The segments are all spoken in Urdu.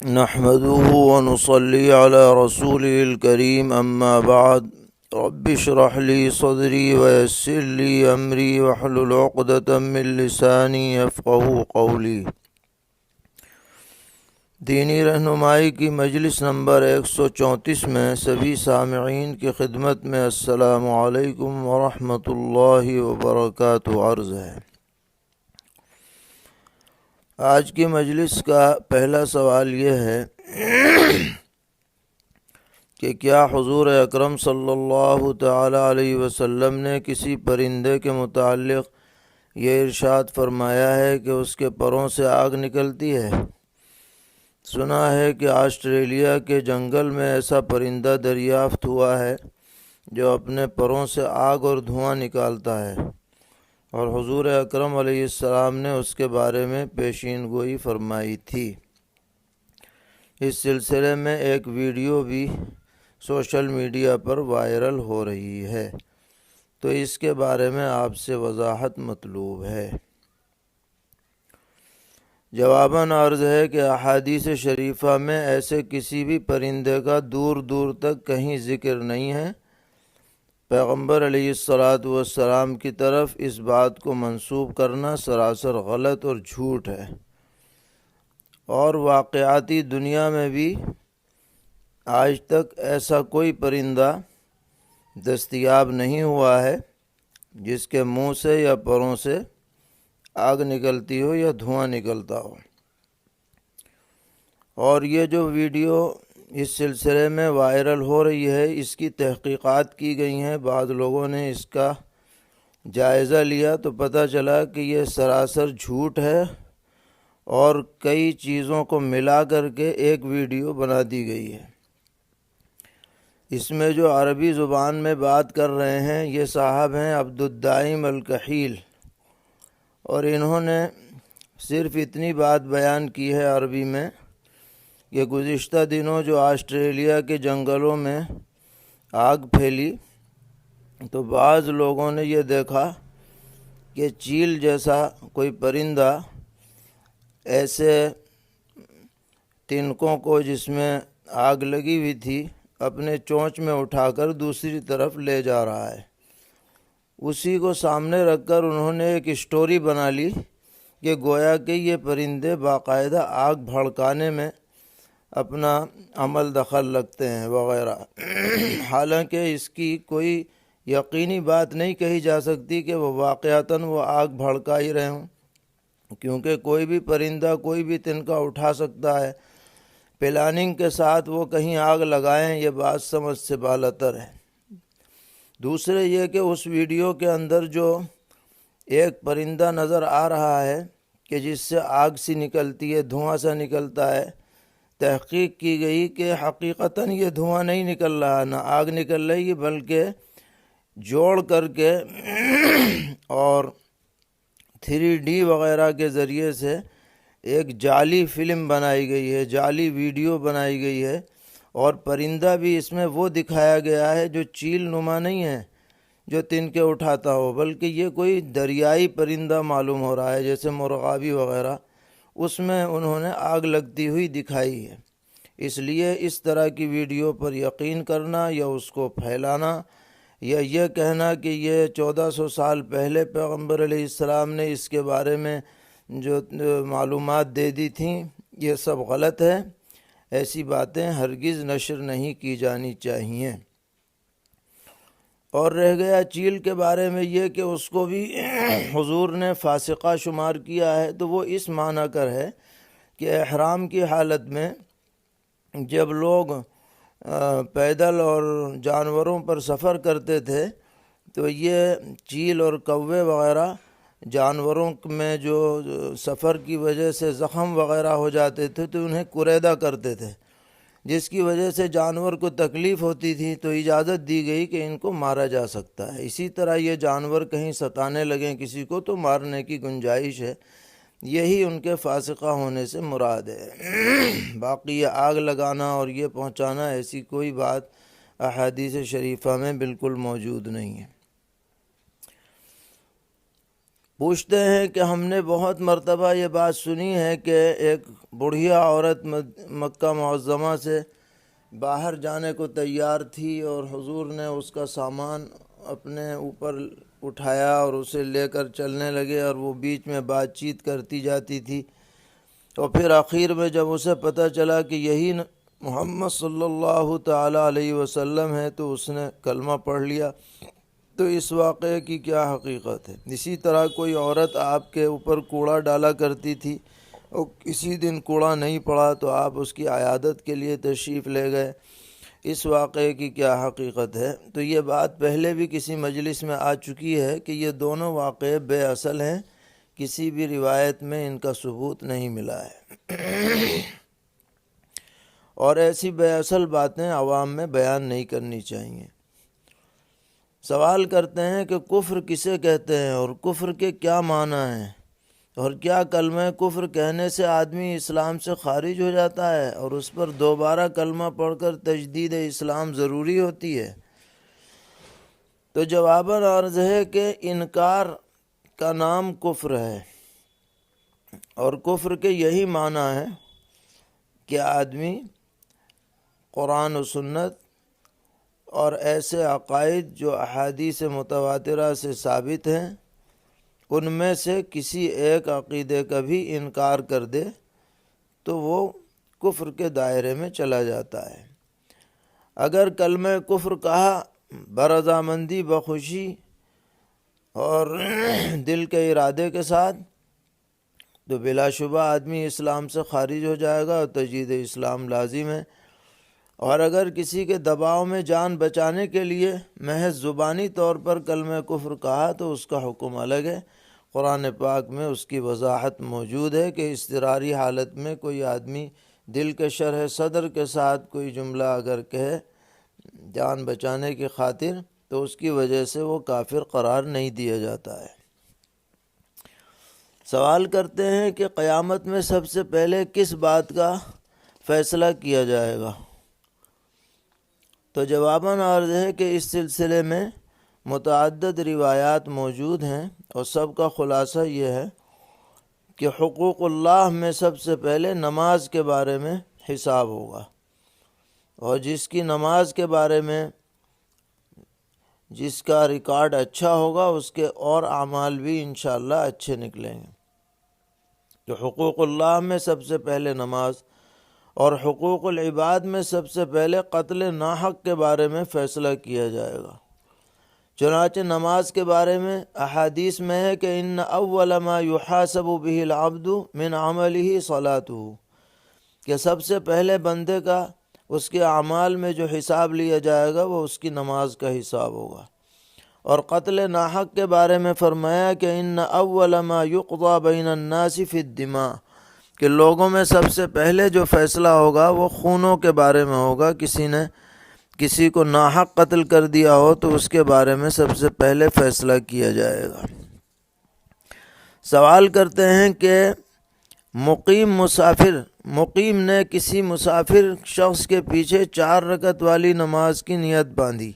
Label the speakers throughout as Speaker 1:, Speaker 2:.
Speaker 1: نحمده ونصلي على رسوله الكريم أما بعد رب اشرح لي صدري ويسر لي أمري واحلل عقدة من لساني يفقهوا قولي۔ دینی رہنمائی کی مجلس نمبر 134 میں سبھی سامعین کی خدمت میں السلام علیکم ورحمۃ اللہ وبرکاتہ عرض ہے۔ آج کی مجلس کا پہلا سوال یہ ہے کہ کیا حضور اکرم صلی اللہ تعالی علیہ وسلم نے کسی پرندے کے متعلق یہ ارشاد فرمایا ہے کہ اس کے پروں سے آگ نکلتی ہے؟ سنا ہے کہ آسٹریلیا کے جنگل میں ایسا پرندہ دریافت ہوا ہے جو اپنے پروں سے آگ اور دھواں نکالتا ہے، اور حضور اکرم علیہ السلام نے اس کے بارے میں پیشین گوئی فرمائی تھی۔ اس سلسلے میں ایک ویڈیو بھی سوشل میڈیا پر وائرل ہو رہی ہے، تو اس کے بارے میں آپ سے وضاحت مطلوب ہے۔ جواباً عرض ہے کہ احادیث شریفہ میں ایسے کسی بھی پرندے کا دور دور تک کہیں ذکر نہیں ہے۔ پیغمبر علیہ السلام کی طرف اس بات کو منسوب کرنا سراسر غلط اور جھوٹ ہے، اور واقعاتی دنیا میں بھی آج تک ایسا کوئی پرندہ دستیاب نہیں ہوا ہے جس کے منہ سے یا پروں سے آگ نکلتی ہو یا دھواں نکلتا ہو۔ اور یہ جو ویڈیو اس سلسلے میں وائرل ہو رہی ہے، اس کی تحقیقات کی گئی ہیں۔ بعض لوگوں نے اس کا جائزہ لیا تو پتہ چلا کہ یہ سراسر جھوٹ ہے، اور کئی چیزوں کو ملا کر کے ایک ویڈیو بنا دی گئی ہے۔ اس میں جو عربی زبان میں بات کر رہے ہیں یہ صاحب ہیں عبد الدائم الکحیل، اور انہوں نے صرف اتنی بات بیان کی ہے عربی میں کہ گزشتہ دنوں جو آسٹریلیا کے جنگلوں میں آگ پھیلی تو بعض لوگوں نے یہ دیکھا کہ چیل جیسا کوئی پرندہ ایسے تنکوں کو جس میں آگ لگی ہوئی تھی اپنے چونچ میں اٹھا کر دوسری طرف لے جا رہا ہے۔ اسی کو سامنے رکھ کر انہوں نے ایک اسٹوری بنا لی کہ گویا کہ یہ پرندے باقاعدہ آگ بھڑکانے میں اپنا عمل دخل رکھتے ہیں وغیرہ۔ حالانکہ اس کی کوئی یقینی بات نہیں کہی جا سکتی کہ وہ واقعتاً وہ آگ بھڑکا ہی رہے ہوں، کیونکہ کوئی بھی پرندہ کوئی بھی تنکا اٹھا سکتا ہے۔ پلاننگ کے ساتھ وہ کہیں آگ لگائیں، یہ بات سمجھ سے بالاتر ہے۔ دوسرے یہ کہ اس ویڈیو کے اندر جو ایک پرندہ نظر آ رہا ہے کہ جس سے آگ سی نکلتی ہے، دھواں سا نکلتا ہے، تحقیق کی گئی کہ حقیقتاً یہ دھواں نہیں نکل رہا، نہ آگ نکل رہی، بلکہ جوڑ کر کے اور 3D وغیرہ کے ذریعے سے ایک جعلی فلم بنائی گئی ہے، جعلی ویڈیو بنائی گئی ہے، اور پرندہ بھی اس میں وہ دکھایا گیا ہے جو چیل نما نہیں ہے جو تنکے اٹھاتا ہو، بلکہ یہ کوئی دریائی پرندہ معلوم ہو رہا ہے جیسے مرغابی وغیرہ، اس میں انہوں نے آگ لگتی ہوئی دکھائی ہے۔ اس لیے اس طرح کی ویڈیو پر یقین کرنا یا اس کو پھیلانا یا یہ کہنا کہ یہ 1400 سال پہلے پیغمبر علیہ السلام نے اس کے بارے میں جو معلومات دے دی تھیں، یہ سب غلط ہے۔ ایسی باتیں ہرگز نشر نہیں کی جانی چاہیے۔ اور رہ گیا چیل کے بارے میں یہ کہ اس کو بھی حضور نے فاسقہ شمار کیا ہے، تو وہ اس معنی کر ہے کہ احرام کی حالت میں جب لوگ پیدل اور جانوروں پر سفر کرتے تھے تو یہ چیل اور کوے وغیرہ جانوروں میں جو سفر کی وجہ سے زخم وغیرہ ہو جاتے تھے تو انہیں کریدہ کرتے تھے، جس کی وجہ سے جانور کو تکلیف ہوتی تھی، تو اجازت دی گئی کہ ان کو مارا جا سکتا ہے۔ اسی طرح یہ جانور کہیں ستانے لگیں کسی کو تو مارنے کی گنجائش ہے۔ یہی ان کے فاسقہ ہونے سے مراد ہے۔ باقی یہ آگ لگانا اور یہ پہنچانا ایسی کوئی بات احادیث شریفہ میں بالکل موجود نہیں ہے۔ پوچھتے ہیں کہ ہم نے بہت مرتبہ یہ بات سنی ہے کہ ایک بڑھیا عورت مکہ معظمہ سے باہر جانے کو تیار تھی اور حضور نے اس کا سامان اپنے اوپر اٹھایا اور اسے لے کر چلنے لگے، اور وہ بیچ میں بات چیت کرتی جاتی تھی، اور پھر آخر میں جب اسے پتہ چلا کہ یہی محمد صلی اللہ تعالیٰ علیہ وسلم ہے تو اس نے کلمہ پڑھ لیا۔ تو اس واقعے کی کیا حقیقت ہے؟ اسی طرح کوئی عورت آپ کے اوپر کوڑا ڈالا کرتی تھی اور کسی دن کوڑا نہیں پڑا تو آپ اس کی عیادت کے لیے تشریف لے گئے، اس واقعے کی کیا حقیقت ہے؟ تو یہ بات پہلے بھی کسی مجلس میں آ چکی ہے کہ یہ دونوں واقعے بے اصل ہیں، کسی بھی روایت میں ان کا ثبوت نہیں ملا ہے، اور ایسی بے اصل باتیں عوام میں بیان نہیں کرنی چاہیے۔ سوال کرتے ہیں کہ کفر کسے کہتے ہیں اور کفر کے کیا معنی ہیں، اور کیا کلمہ کفر کہنے سے آدمی اسلام سے خارج ہو جاتا ہے اور اس پر دوبارہ کلمہ پڑھ کر تجدید اسلام ضروری ہوتی ہے؟ تو جواباً عرض ہے کہ انکار کا نام کفر ہے، اور کفر کے یہی معنی ہے کہ آدمی قرآن و سنت اور ایسے عقائد جو احادیث متواترہ سے ثابت ہیں ان میں سے کسی ایک عقیدے کا بھی انکار کر دے تو وہ کفر کے دائرے میں چلا جاتا ہے۔ اگر کلمہ کفر کہا برضامندی بخوشی اور دل کے ارادے کے ساتھ تو بلا شبہ آدمی اسلام سے خارج ہو جائے گا اور تجدید اسلام لازم ہے، اور اگر کسی کے دباؤ میں جان بچانے کے لیے محض زبانی طور پر کلمہ کفر کہا تو اس کا حکم الگ ہے۔ قرآن پاک میں اس کی وضاحت موجود ہے کہ اضطراری حالت میں کوئی آدمی دل کے شرح صدر کے ساتھ کوئی جملہ اگر کہے جان بچانے کی خاطر تو اس کی وجہ سے وہ کافر قرار نہیں دیا جاتا ہے۔ سوال کرتے ہیں کہ قیامت میں سب سے پہلے کس بات کا فیصلہ کیا جائے گا؟ تو جواباً عرض ہے کہ اس سلسلے میں متعدد روایات موجود ہیں، اور سب کا خلاصہ یہ ہے کہ حقوق اللہ میں سب سے پہلے نماز کے بارے میں حساب ہوگا، اور جس کی نماز کے بارے میں جس کا ریکارڈ اچھا ہوگا اس کے اور اعمال بھی انشاءاللہ اچھے نکلیں گے۔ تو حقوق اللہ میں سب سے پہلے نماز، اور حقوق العباد میں سب سے پہلے قتل ناحق کے بارے میں فیصلہ کیا جائے گا۔ چنانچہ نماز کے بارے میں احادیث میں ہے کہ ان اول ما یحاسب به العبد من عمله صلاته، کہ سب سے پہلے بندے کا اس کے اعمال میں جو حساب لیا جائے گا وہ اس کی نماز کا حساب ہوگا۔ اور قتل ناحق کے بارے میں فرمایا کہ ان اول ما یقضى بین الناس فی الدماء، کہ لوگوں میں سب سے پہلے جو فیصلہ ہوگا وہ خونوں کے بارے میں ہوگا۔ کسی نے کسی کو ناحق قتل کر دیا ہو تو اس کے بارے میں سب سے پہلے فیصلہ کیا جائے گا۔ سوال کرتے ہیں کہ مقیم نے کسی مسافر شخص کے پیچھے 4 رکعت والی نماز کی نیت باندھی،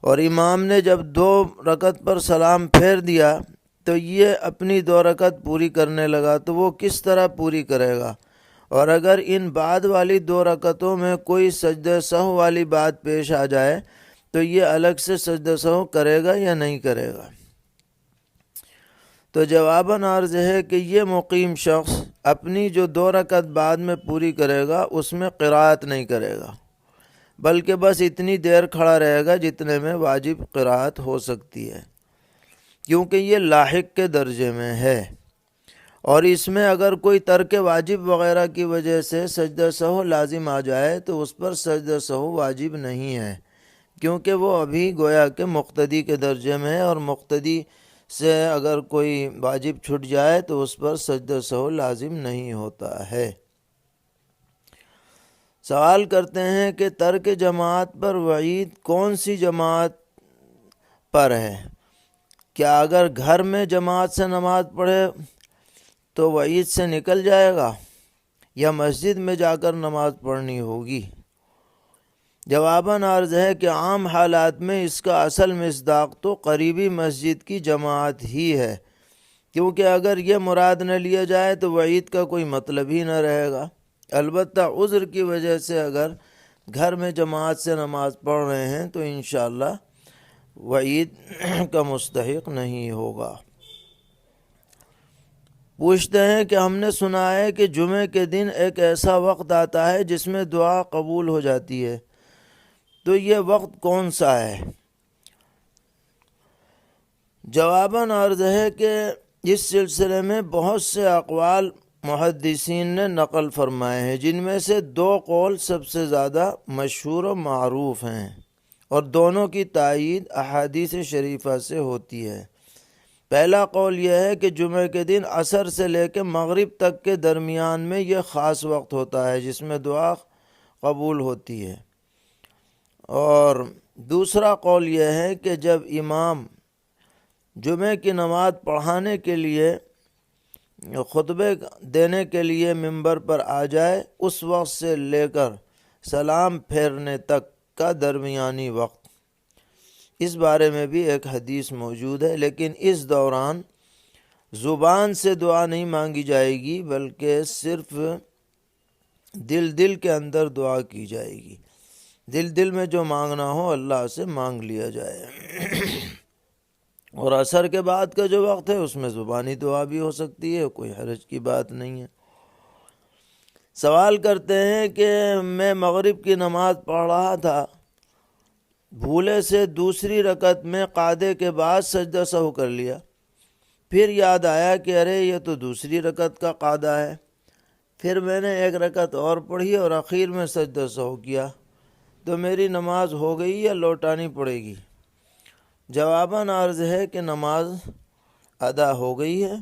Speaker 1: اور امام نے جب 2 رکعت پر سلام پھیر دیا تو یہ اپنی 2 رکعت پوری کرنے لگا، تو وہ کس طرح پوری کرے گا؟ اور اگر ان بعد والی 2 رکعتوں میں کوئی سجدہ سہو والی بات پیش آ جائے تو یہ الگ سے سجدہ سہو کرے گا یا نہیں کرے گا؟ تو جواباً عرض ہے کہ یہ مقیم شخص اپنی جو 2 رکعت بعد میں پوری کرے گا اس میں قرأت نہیں کرے گا، بلکہ بس اتنی دیر کھڑا رہے گا جتنے میں واجب قرأت ہو سکتی ہے، کیونکہ یہ لاحق کے درجے میں ہے، اور اس میں اگر کوئی ترک واجب وغیرہ کی وجہ سے سجدہ سہو لازم آ جائے تو اس پر سجدہ سہو واجب نہیں ہے، کیونکہ وہ ابھی گویا کہ مقتدی کے درجے میں ہے، اور مقتدی سے اگر کوئی واجب چھٹ جائے تو اس پر سجدہ سہو لازم نہیں ہوتا ہے۔ سوال کرتے ہیں کہ ترک جماعت پر وعید کون سی جماعت پر ہے؟ کیا اگر گھر میں جماعت سے نماز پڑھے تو وعید سے نکل جائے گا، یا مسجد میں جا کر نماز پڑھنی ہوگی؟ جواباً عرض ہے کہ عام حالات میں اس کا اصل مصداق تو قریبی مسجد کی جماعت ہی ہے، کیونکہ اگر یہ مراد نہ لیا جائے تو وعید کا کوئی مطلب ہی نہ رہے گا۔ البتہ عذر کی وجہ سے اگر گھر میں جماعت سے نماز پڑھ رہے ہیں تو انشاءاللہ وعید کا مستحق نہیں ہوگا۔ پوچھتے ہیں کہ ہم نے سنا ہے کہ جمعے کے دن ایک ایسا وقت آتا ہے جس میں دعا قبول ہو جاتی ہے، تو یہ وقت کون سا ہے؟ جواباً عرض ہے کہ اس سلسلے میں بہت سے اقوال محدثین نے نقل فرمائے ہیں، جن میں سے 2 قول سب سے زیادہ مشہور و معروف ہیں، اور دونوں کی تائید احادیث شریفہ سے ہوتی ہے۔ پہلا قول یہ ہے کہ جمعہ کے دن عصر سے لے کے مغرب تک کے درمیان میں یہ خاص وقت ہوتا ہے جس میں دعا قبول ہوتی ہے، اور دوسرا قول یہ ہے کہ جب امام جمعے کی نماز پڑھانے کے لیے خطبے دینے کے لیے ممبر پر آ جائے، اس وقت سے لے کر سلام پھیرنے تک کا درمیانی وقت۔ اس بارے میں بھی ایک حدیث موجود ہے، لیکن اس دوران زبان سے دعا نہیں مانگی جائے گی، بلکہ صرف دل کے اندر دعا کی جائے گی۔ دل میں جو مانگنا ہو اللہ سے مانگ لیا جائے۔ اور عصر کے بعد کا جو وقت ہے اس میں زبانی دعا بھی ہو سکتی ہے، کوئی حرج کی بات نہیں ہے۔ سوال کرتے ہیں کہ میں مغرب کی نماز پڑھ رہا تھا، بھولے سے دوسری رکعت میں قعدے کے بعد سجدہ سہو کر لیا، پھر یاد آیا کہ ارے یہ تو دوسری رکعت کا قعدہ ہے، پھر میں نے 1 رکعت اور پڑھی اور اخیر میں سجدہ سہو کیا، تو میری نماز ہو گئی یا لوٹانی پڑے گی؟ جواباً عرض ہے کہ نماز ادا ہو گئی ہے،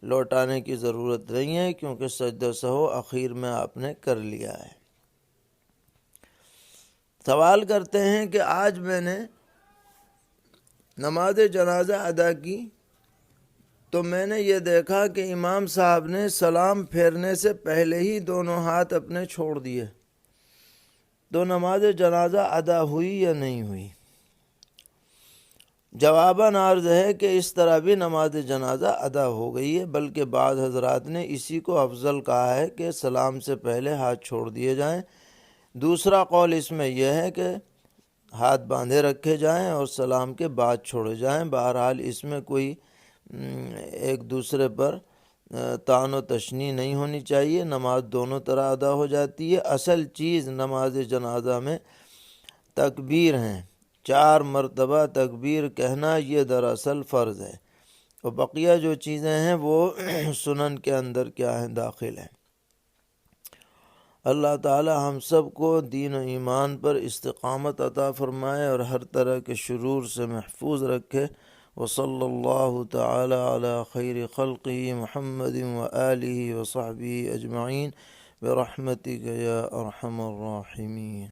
Speaker 1: لوٹانے کی ضرورت نہیں ہے، کیونکہ سجدہ سہو اخیر میں آپ نے کر لیا ہے۔ سوال کرتے ہیں کہ آج میں نے نماز جنازہ ادا کی تو میں نے یہ دیکھا کہ امام صاحب نے سلام پھیرنے سے پہلے ہی دونوں ہاتھ اپنے چھوڑ دیے، تو نماز جنازہ ادا ہوئی یا نہیں ہوئی؟ جواباً عرض ہے کہ اس طرح بھی نماز جنازہ ادا ہو گئی ہے، بلکہ بعض حضرات نے اسی کو افضل کہا ہے کہ سلام سے پہلے ہاتھ چھوڑ دیے جائیں۔ دوسرا قول اس میں یہ ہے کہ ہاتھ باندھے رکھے جائیں اور سلام کے بعد چھوڑے جائیں۔ بہرحال اس میں کوئی ایک دوسرے پر طعن و تشنیع نہیں ہونی چاہیے، نماز دونوں طرح ادا ہو جاتی ہے۔ اصل چیز نماز جنازہ میں تکبیر ہیں، 4 مرتبہ تکبیر کہنا یہ دراصل فرض ہے، اور بقیہ جو چیزیں ہیں وہ سنن کے اندر کیا ہیں، داخل ہیں۔ اللہ تعالی ہم سب کو دین و ایمان پر استقامت عطا فرمائے اور ہر طرح کے شرور سے محفوظ رکھے۔ وصلی اللہ تعالی علی خیر خلقہ محمد وآلہ وصحبہ اجمعین برحمتک یا ارحم الراحمین۔